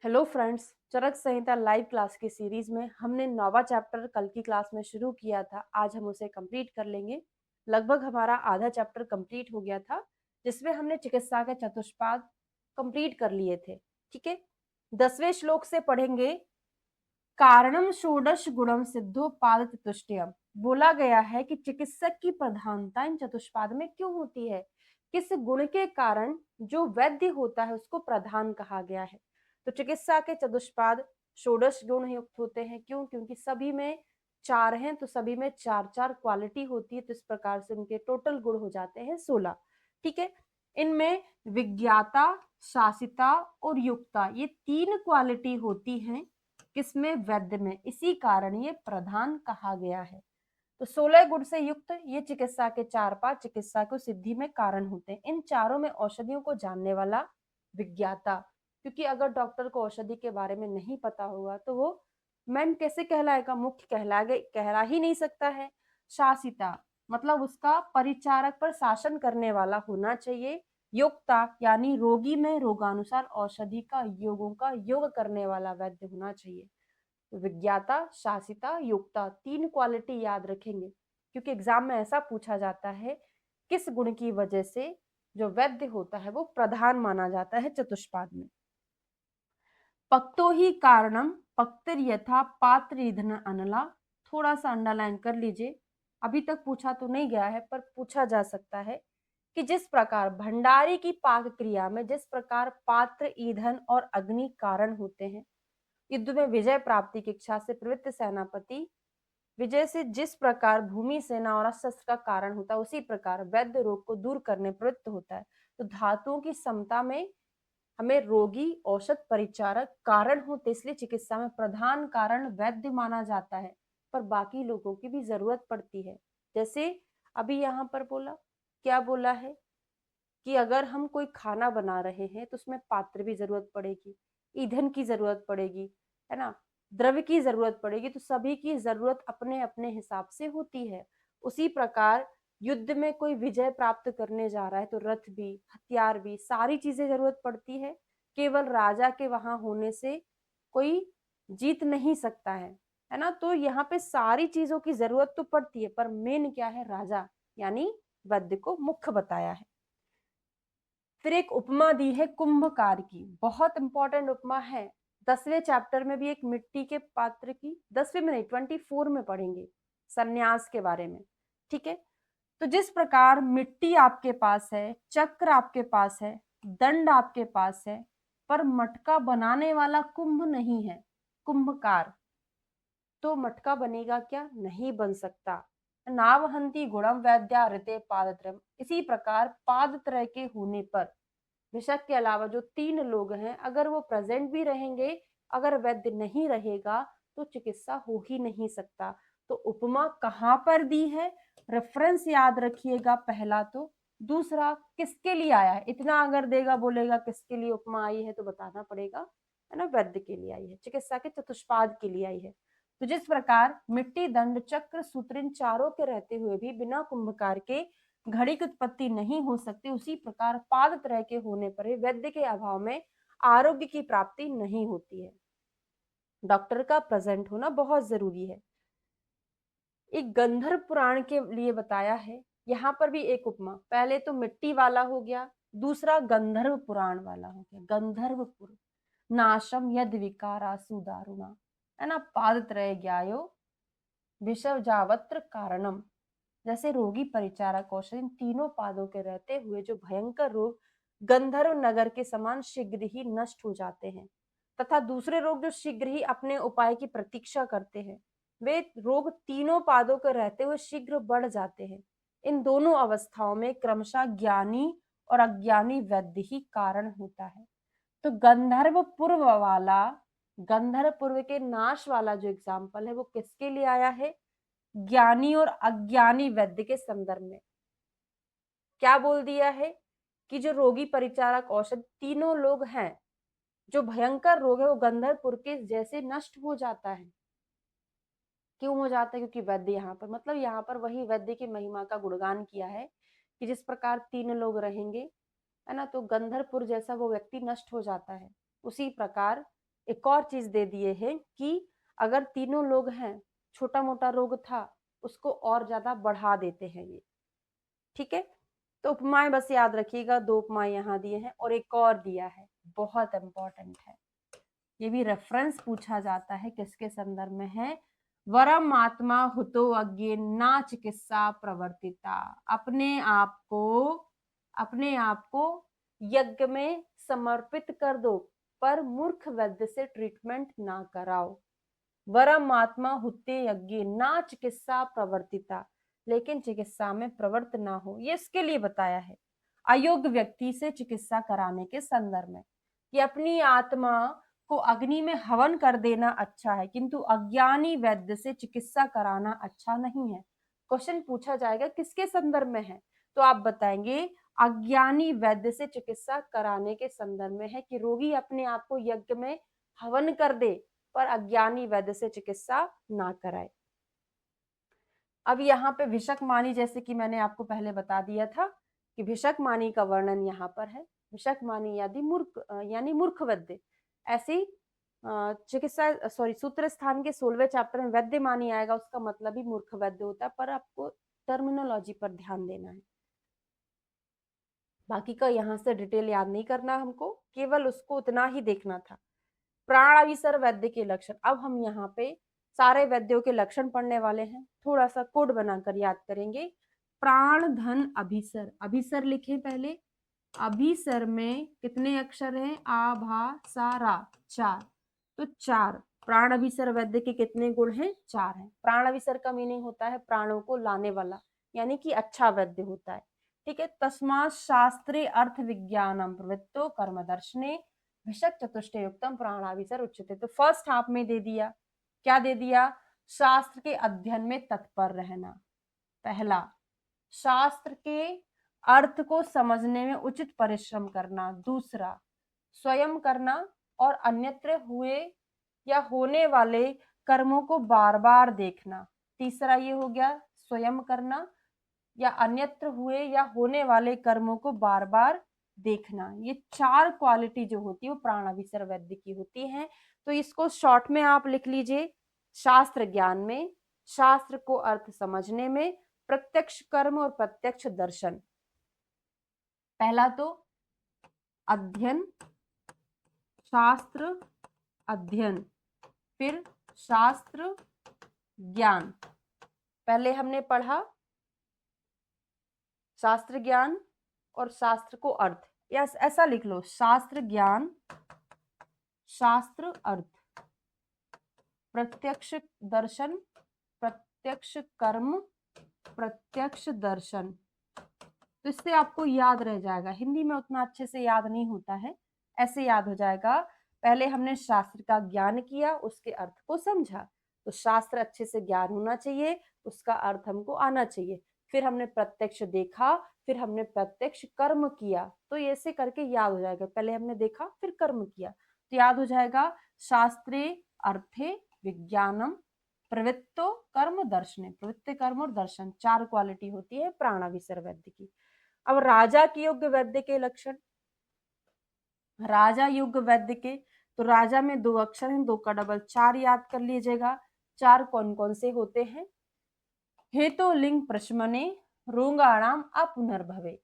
Hello friends, चरक संहिता live class की series में हमने 9वां चैप्टर कल की क्लास में शुरू किया था। आज हम उसे कंप्लीट कर लेंगे। लगभग हमारा आधा चैप्टर कंप्लीट हो गया था, जिसमें हमने चिकित्सा के चतुष्पाद कंप्लीट कर लिए थे। ठीक है, 10वें श्लोक से पढ़ेंगे। कारणम षोडश गुणम सिद्धो पाद चतुष्टयम। बोला गया है कि चिकित्सक की प्रधानता इन चतुष्पाद में क्यों होती है, किस गुण के कारण जो वैद्य होता है उसको प्रधान कहा गया है। तो चिकित्सा के चतुष्पाद षोडश गुण युक्त होते हैं। क्यों? क्योंकि सभी में चार हैं, तो सभी में चार चार क्वालिटी होती है, तो इस प्रकार से उनके टोटल गुण हो जाते हैं 16। ठीक है, इनमें विज्ञाता, शासिता और युक्ता, ये तीन क्वालिटी होती हैं किसमें? वैद्य में। इसी कारण ये प्रधान कहा गया है। तो 16 गुण से युक्त ये चिकित्सा के चार पांच चिकित्सा को सिद्धि में कारण होते हैं। इन चारों में औषधियों को जानने वाला विज्ञाता, क्योंकि अगर डॉक्टर को औषधि के बारे में नहीं पता होगा तो वो मैन कैसे कहलाएगा? मुख्य कहला ही नहीं सकता है। शासिता मतलब उसका परिचारक पर शासन करने वाला होना चाहिए। योक्ता यानी रोगी में रोगानुसार औषधि का योगों का योग करने वाला वैद्य होना चाहिए। विज्ञाता, शासिता, योक्ता, तीन क्वालिटी याद रखेंगे, क्योंकि एग्जाम में ऐसा पूछा जाता है किस गुण की वजह से जो वैद्य होता है वो प्रधान माना जाता है चतुष्पाद में। पक्तो ही कारणम पक्तिर यथा पात्र ईंधन अनला। थोड़ा सा अंडरलाइन कर लीजिए, अभी तक पूछा तो नहीं गया है पर पूछा जा सकता है कि जिस प्रकार भंडारी की पाक क्रिया में जिस प्रकार पात्र, ईंधन और अग्नि कारण होते हैं, युद्ध में विजय प्राप्ति की इच्छा से प्रवृत्त सेनापति विजय से जिस प्रकार भूमि, सेना और अस्त्र का कारण होता है, उसी प्रकार वैद्य रोग को दूर करने प्रवृत्त होता है। तो धातुओं की समता में हमें रोगी, औषध, परिचारक कारण होते, इसलिए चिकित्सा में प्रधान कारण वैद्य माना जाता है। पर बाकी लोगों की भी जरूरत पड़ती है। जैसे अभी यहाँ पर बोला, क्या बोला है कि अगर हम कोई खाना बना रहे हैं तो उसमें पात्र की जरूरत पड़ेगी, ईंधन की जरूरत पड़ेगी, है ना, द्रव्य की जरूरत पड़ेगी। तो सभी की जरूरत अपने अपने हिसाब से होती है। उसी प्रकार युद्ध में कोई विजय प्राप्त करने जा रहा है तो रथ भी, हथियार भी, सारी चीजें जरूरत पड़ती है। केवल राजा के वहां होने से कोई जीत नहीं सकता है ना। तो यहाँ पे सारी चीजों की जरूरत तो पड़ती है, पर मेन क्या है? राजा यानी वैद्य को मुख्य बताया है। फिर एक उपमा दी है कुंभकार की, बहुत इंपॉर्टेंट उपमा है। 10वें चैप्टर में भी एक मिट्टी के पात्र की, 10वें में नहीं 24 में पढ़ेंगे संन्यास के बारे में। ठीक है, तो जिस प्रकार मिट्टी आपके पास है, चक्र आपके पास है, दंड आपके पास है, पर मटका बनाने वाला कुंभ नहीं है, कुंभकार, तो मटका बनेगा क्या? नहीं बन सकता। नावहंती गुणम वैद्या ऋते पादत्रयम। इसी प्रकार पादत्रय के होने पर ऋषभ के अलावा जो तीन लोग हैं, अगर वो प्रेजेंट भी रहेंगे, अगर वैद्य नहीं रहेगा तो चिकित्सा हो ही नहीं सकता। तो उपमा कहाँ पर दी है? रेफरेंस याद रखिएगा पहला। तो दूसरा किसके लिए आया है? इतना अगर देगा, बोलेगा किसके लिए उपमा आई है तो बताना पड़ेगा, है ना। वैद्य के लिए आई है, चिकित्सा के चतुष्पाद के लिए आई है। तो जिस प्रकार मिट्टी, दंड, चक्र, सूत्र इन चारों के रहते हुए भी बिना कुंभकार के घड़ी की उत्पत्ति नहीं हो सकती, उसी प्रकार पाद त्रय के होने पर ही वैद्य के अभाव में आरोग्य की प्राप्ति नहीं होती है। डॉक्टर का प्रेजेंट होना बहुत जरूरी है। एक गंधर्व पुराण के लिए बताया है। यहाँ पर भी एक उपमा, पहले तो मिट्टी वाला हो गया, दूसरा गंधर्व पुराण वाला हो गया। गंधर्वपुर नाशम यद विकारा सुदारुणा, है ना, पाद त्रय ज्ञायो विषव जावत्र कारणम। जैसे रोगी, परिचारक, औषधि, इन तीनों पादों के रहते हुए जो भयंकर रोग गंधर्व नगर के समान शीघ्र ही नष्ट हो जाते हैं, तथा दूसरे रोग जो शीघ्र ही अपने उपाय की प्रतीक्षा करते हैं, वे रोग तीनों पादों के रहते हुए शीघ्र बढ़ जाते हैं। इन दोनों अवस्थाओं में क्रमशः ज्ञानी और अज्ञानी वैद्य ही कारण होता है। तो गंधर्व पूर्व वाला, गंधर्व पूर्व के नाश वाला जो एग्जाम्पल है वो किसके लिए आया है? ज्ञानी और अज्ञानी वैद्य के संदर्भ में। क्या बोल दिया है कि जो रोगी, परिचारक, औषध तीनों लोग हैं, जो भयंकर रोग है वो गंधर्वपुर के जैसे नष्ट हो जाता है। क्यों हो जाता है? क्योंकि वैद्य यहाँ पर, मतलब यहाँ पर वही वैद्य की महिमा का गुणगान किया है कि जिस प्रकार तीन लोग रहेंगे, है ना, तो गंधर्वपुर जैसा वो व्यक्ति नष्ट हो जाता है। उसी प्रकार एक और चीज दे दिए हैं कि अगर तीनों लोग हैं, छोटा मोटा रोग था, उसको और ज्यादा बढ़ा देते हैं ये। ठीक है, तो उपमाएं बस याद रखिएगा, 2 उपमाएं यहाँ दिए हैं और एक और दिया है, बहुत इंपॉर्टेंट है, ये भी रेफरेंस पूछा जाता है, किसके संदर्भ में है? वरम आत्मा हुतो अज्ञे ना चिकित्सा प्रवर्तिता। अपने आप को यज्ञ में समर्पित कर दो, पर मूर्ख वैद्य से ट्रीटमेंट ना कराओ। वरम आत्मा हुते यज्ञ ना चिकित्सा प्रवर्तिता, लेकिन चिकित्सा में प्रवृत्त ना हो, ये इसके लिए बताया है अयोग्य व्यक्ति से चिकित्सा कराने के संदर्भ में, कि अपनी आत्मा को अग्नि में हवन कर देना अच्छा है, किंतु अज्ञानी वैद्य से चिकित्सा कराना अच्छा नहीं है। क्वेश्चन पूछा जाएगा किसके संदर्भ में है, तो आप बताएंगे अज्ञानी वैद्य से चिकित्सा कराने के संदर्भ में है, कि रोगी अपने आप को यज्ञ में हवन कर दे पर अज्ञानी वैद्य से चिकित्सा ना कराए। अब यहाँ पे भिषक मानी, जैसे कि मैंने आपको पहले बता दिया था कि भिषक मानी का वर्णन यहाँ पर है। भिषक मानी यानी मूर्ख वैद्य, ऐसी चिकित्सा सूत्र स्थान के 16वें चैप्टर में वैद्य मानी आएगा, उसका मतलब ही मूर्ख वैद्य होता है, पर आपको टर्मिनोलॉजी पर ध्यान देना है। बाकी का यहाँ से डिटेल याद नहीं करना हमको, केवल उसको उतना ही देखना था। प्राणाविसर वैद्य के लक्षण, अब हम यहाँ पे सारे वैद्यों के लक्षण पढ़ने वाले हैं, थोड़ा सा कोड बनाकर याद करेंगे। प्राण धन अभिसर, अभिसर लिखें पहले, अभिसर में कितने अक्षर हैं? आ भा सा रा, 4, तो 4 प्राण अभिसर वैद्य के कितने गुण हैं? 4 हैं। प्राण अभिसर का मीनिंग होता है प्राणों को लाने वाला, यानी कि अच्छा वैद्य होता है। ठीक है, तस्मात् शास्त्रे अर्थ विज्ञानम प्रवृत्तो कर्मदर्शने भिषक चतुष्टय युक्तम प्राणाभिसर उच्यते। तो फर्स्ट हाफ में दे दिया, क्या दे दिया? शास्त्र के अध्ययन में तत्पर रहना, पहला। शास्त्र के अर्थ को समझने में उचित परिश्रम करना, दूसरा। स्वयं करना और अन्यत्र हुए या होने वाले कर्मों को बार बार देखना, तीसरा ये हो गया स्वयं करना या अन्यत्र हुए या होने वाले कर्मों को बार बार देखना। ये 4 क्वालिटी जो होती है वो प्राणाभिसर वैद्य की होती है। तो इसको शॉर्ट में आप लिख लीजिए, शास्त्र ज्ञान में, शास्त्र को अर्थ समझने में, प्रत्यक्ष कर्म और प्रत्यक्ष दर्शन। पहला तो अध्ययन, शास्त्र अध्ययन, फिर शास्त्र ज्ञान। पहले हमने पढ़ा शास्त्र ज्ञान और शास्त्र को अर्थ, या ऐसा लिख लो, शास्त्र ज्ञान, शास्त्र अर्थ, प्रत्यक्ष दर्शन, प्रत्यक्ष कर्म, प्रत्यक्ष दर्शन। तो इससे आपको याद रह जाएगा, हिंदी में उतना अच्छे से याद नहीं होता है, ऐसे याद हो जाएगा। पहले हमने शास्त्र का ज्ञान किया, उसके अर्थ को समझा, तो शास्त्र अच्छे से ज्ञान होना चाहिए, उसका अर्थ हमको आना चाहिए। फिर हमने प्रत्यक्ष देखा, फिर हमने प्रत्यक्ष कर्म किया, तो ऐसे करके याद हो जाएगा। पहले हमने देखा फिर कर्म किया, तो याद हो जाएगा। शास्त्रे अर्थे विज्ञानम प्रवृत्तो कर्म दर्शने, प्रवृत्ति कर्म और दर्शन, 4 क्वालिटी होती है प्राणाभिसर वैद्य की। अब राजा की योग्य वैद्य के लक्षण, राजा योग्य वैद्य के, तो राजा में 2 अक्षर हैं, 2 का डबल 4 याद कर लीजिएगा। 4 कौन कौन से होते हैं? हेतु लिंग प्रश्मने रोगाणाम अपुनर्भवे,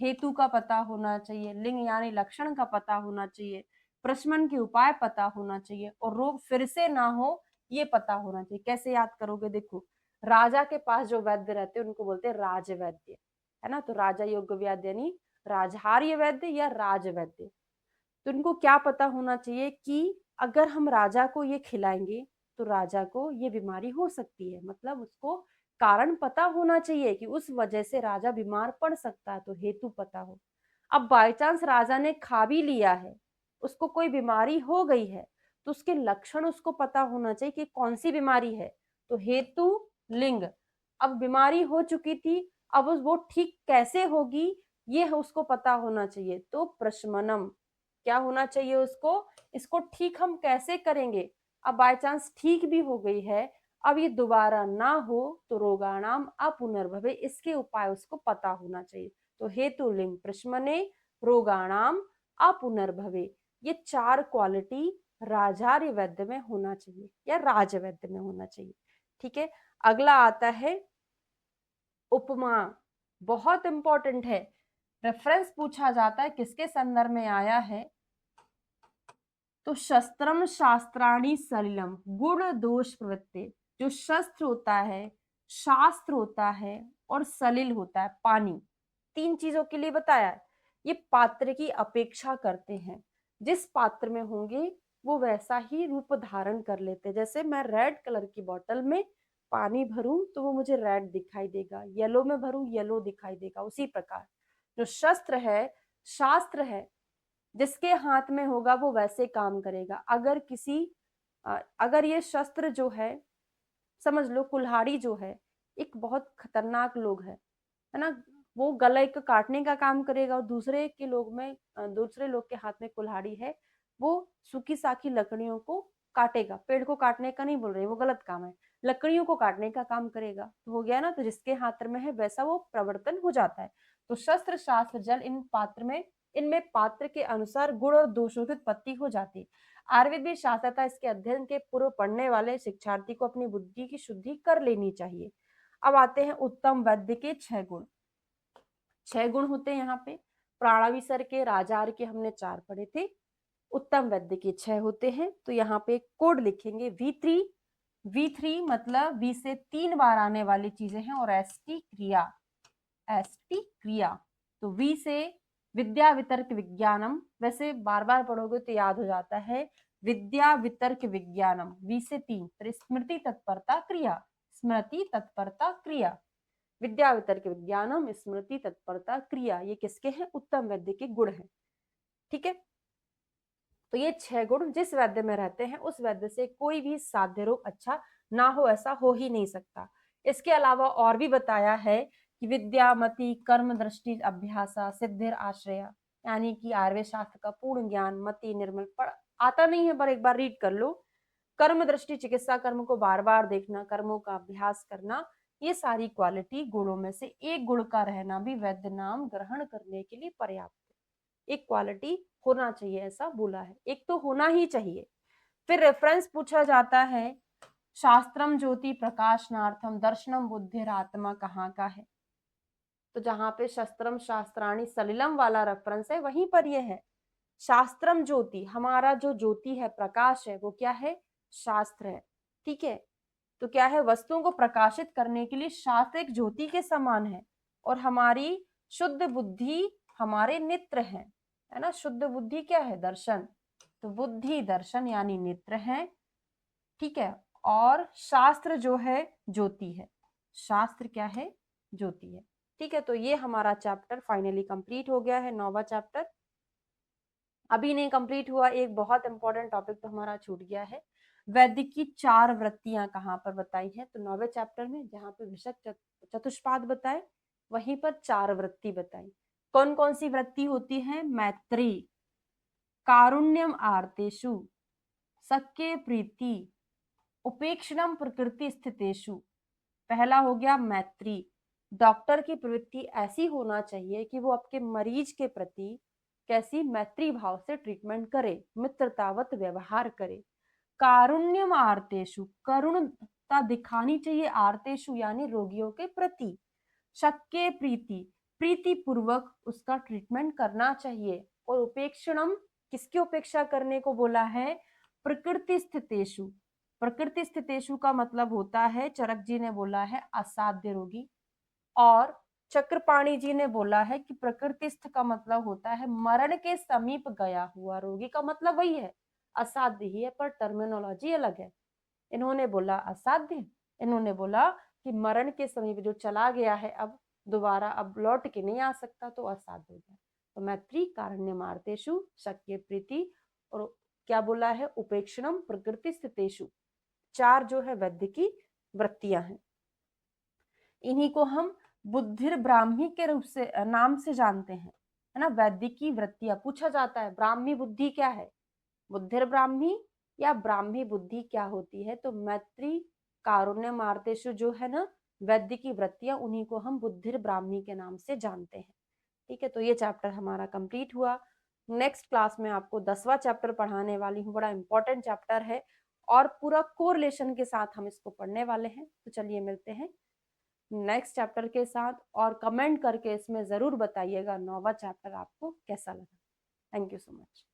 हेतु का पता होना चाहिए, लिंग यानी लक्षण का पता होना चाहिए, प्रश्मन के उपाय पता होना चाहिए, और रोग फिर से ना हो ये पता होना चाहिए। कैसे याद करोगे? देखो, राजा के पास जो वैद्य रहते हैं उनको बोलते हैं राजवैद्य, है ना। तो राजा योग्य वैद्य यानी राजहार्य वैद्य या राजवैद्य। तो इनको क्या पता होना चाहिए कि अगर हम राजा को ये खिलाएंगे तो राजा को ये बीमारी हो सकती है, मतलब उसको कारण पता होना चाहिए कि उस वजह से राजा बीमार पड़ सकता है, तो हेतु पता हो। अब बाय चांस राजा ने खा भी लिया है, उसको कोई बीमारी हो गई है, तो उसके लक्षण उसको पता होना चाहिए कि कौन सी बीमारी है, तो हेतु लिंग। अब बीमारी हो चुकी थी, अब वो ठीक कैसे होगी ये उसको पता होना चाहिए, तो प्रशमनम, क्या होना चाहिए उसको, इसको ठीक हम कैसे करेंगे। अब बाय चांस ठीक भी हो गई है, अब ये दोबारा ना हो, तो रोगाणाम अपुनर्भवे, इसके उपाय उसको पता होना चाहिए। तो हेतु लिंग प्रश्मने रोगाणाम अपुनर्भवे, ये 4 क्वालिटी राजार्य वैद्य में होना चाहिए या राज वैद्य में होना चाहिए। ठीक है, अगला आता है उपमा, बहुत इंपॉर्टेंट है। रेफरेंस पूछा जाता है किसके संदर्भ में आया है, तो शस्त्रम शास्त्राणी सलिलम गुण दोष प्रवृत्ति। जो शस्त्र होता है, शास्त्र होता है और सलिल होता है पानी, तीन चीजों के लिए बताया है। ये पात्र की अपेक्षा करते हैं, जिस पात्र में होंगे वो वैसा ही रूप धारण कर लेते हैं। जैसे मैं रेड कलर की बोतल में पानी भरूं तो वो मुझे रेड दिखाई देगा, येलो में भरूं येलो दिखाई देगा। उसी प्रकार जो शस्त्र है, शास्त्र है, जिसके हाथ में होगा वो वैसे काम करेगा। अगर ये शस्त्र जो है, समझ लो कुल्हाड़ी जो है, एक बहुत खतरनाक लोग है ना, वो गले को काटने का काम करेगा, और दूसरे लोग के हाथ में कुल्हाड़ी है, वो सूखी साखी लकड़ियों को काटेगा। पेड़ को काटने का नहीं बोल रहे, वो गलत काम है, लकड़ियों को काटने का काम करेगा। तो हो गया ना, तो जिसके हाथ में है वैसा वो प्रवर्तन हो जाता है। तो शस्त्र शास्त्र जल इनमें पात्र के अनुसार गुण और दोषों की उत्पत्ति हो जाती है। आयुर्वेद भी शास्त्रता इसके अध्ययन के पूर्व पढ़ने वाले शिक्षार्थी को अपनी बुद्धि की शुद्धि कर लेनी चाहिए। अब आते हैं उत्तम वैद्य के 6 गुण। 6 गुण होते हैं यहाँ पे। प्राणाविसर के, राजार के हमने 4 पढ़े थे, उत्तम वैद्य के 6 होते हैं। तो यहाँ पे कोड लिखेंगे V3। V3 मतलब V से 3 बार आने वाली चीजें हैं, और ST क्रिया, ST क्रिया। तो V से विद्या वितर्क विज्ञानम, वैसे बार बार पढ़ोगे तो याद हो जाता है, विद्या वितर्क विज्ञानम। V से 3, फिर स्मृति तत्परता क्रिया, स्मृति तत्परता क्रिया, विद्या वितर्क विज्ञानम, स्मृति तत्परता क्रिया। ये किसके हैं? उत्तम वैद्य के गुण हैं। ठीक है, तो ये 6 गुण जिस वैद्य में रहते हैं उस वैद्य से कोई भी साध्य रोग अच्छा ना हो, ऐसा हो ही नहीं सकता। इसके अलावा और भी बताया है कि विद्या मति कर्म दृष्टि अभ्यासा सिद्धिर आश्रय, यानी कि आयुर्वेद शास्त्र का पूर्ण ज्ञान, मति निर्मल, पढ़ आता नहीं है पर एक बार रीड कर लो। कर्म दृष्टि चिकित्सा कर्म को बार बार देखना, कर्मों का अभ्यास करना, ये सारी क्वालिटी गुणों में से एक गुण का रहना भी वैद्य नाम ग्रहण करने के लिए पर्याप्त है। एक क्वालिटी होना चाहिए, ऐसा बोला है, एक तो होना ही चाहिए। फिर रेफरेंस पूछा जाता है, शास्त्रम ज्योति प्रकाशनार्थम दर्शनम बुद्धिरात्मा कहाँ का है? तो जहां पे शस्त्रम शास्त्राणी सलिलम वाला रेफरेंस है वहीं पर यह है। शास्त्रम ज्योति, हमारा जो ज्योति है, प्रकाश है, वो क्या है? शास्त्र है। ठीक है, तो क्या है? वस्तुओं को प्रकाशित करने के लिए शास्त्र एक ज्योति के समान है, और हमारी शुद्ध बुद्धि हमारे नेत्र है ना। शुद्ध बुद्धि क्या है? दर्शन। तो बुद्धि दर्शन यानी नेत्र है। ठीक है, और शास्त्र जो है ज्योति है। शास्त्र क्या है? ज्योति है। ठीक है, तो ये हमारा चैप्टर फाइनली कंप्लीट हो गया है, 9वां चैप्टर। अभी नहीं कंप्लीट हुआ, एक बहुत इंपॉर्टेंट टॉपिक तो हमारा छूट गया है। वैदिक की 4 वृत्तियां कहाँ पर बताई हैं? तो 9वें चैप्टर में जहाँ पे विशक चतुष्पाद बताए, वहीं पर 4 वृत्ति बताई। कौन कौन सी वृत्ति होती है? मैत्री, कारुण्यम आर्तेषु, सख्य प्रीति, उपेक्षणम प्रकृति स्थितेषु। पहला हो गया मैत्री। डॉक्टर की प्रवृत्ति ऐसी होना चाहिए कि वो आपके मरीज के प्रति कैसी? मैत्री भाव से ट्रीटमेंट करे, मित्रतावत व्यवहार करे। कारुण्यम आर्तेषु, करुणता दिखानी चाहिए आर्तेषु यानी रोगियों के प्रति। शक्य प्रीति, प्रीति पूर्वक उसका ट्रीटमेंट करना चाहिए। और उपेक्षणम, किसकी उपेक्षा करने को बोला है? प्रकृति स्थितेषु। प्रकृति स्थितेषु का मतलब होता है, चरक जी ने बोला है असाध्य रोगी, और चक्रपाणी जी ने बोला है कि प्रकृतिस्थ का मतलब होता है मरण के समीप गया हुआ रोगी, का मतलब वही है, असाध्य ही है, पर टर्मिनोलॉजी अलग है। इन्होंने बोला असाध्य, इन्होंने बोला कि मरण के समीप जो चला गया है, अब दोबारा अब लौट के नहीं आ सकता, तो असाध्य हो गया। तो मैत्री, कारुण्य मार्तेषु, शक्य प्रीति, और क्या बोला है? उपेक्षणम प्रकृति स्थितेषु। 4 जो है वैद्य की वृत्तियां हैं। इन्हीं को हम बुद्धिर ब्राह्मी के रूप से नाम से जानते हैं, है ना। वैद्य की वृत्तियां पूछा जाता है, ब्राह्मी बुद्धि क्या है? बुद्धिर ब्राह्मी या ब्राह्मी बुद्धि क्या होती है? तो मैत्री, कारुण्य मार्तेषु जो है ना वैद्य की वृत्तियां, उन्हीं को हम बुद्धिर ब्राह्मी के नाम से जानते हैं। ठीक है, तो ये चैप्टर हमारा कंप्लीट हुआ। नेक्स्ट क्लास में आपको 10वां चैप्टर पढ़ाने वाली हूँ, बड़ा इंपॉर्टेंट चैप्टर है और पूरा कोरिलेशन के साथ हम इसको पढ़ने वाले हैं। तो चलिए मिलते हैं नेक्स्ट चैप्टर के साथ, और कमेंट करके इसमें ज़रूर बताइएगा 9वां चैप्टर आपको कैसा लगा। Thank you so much.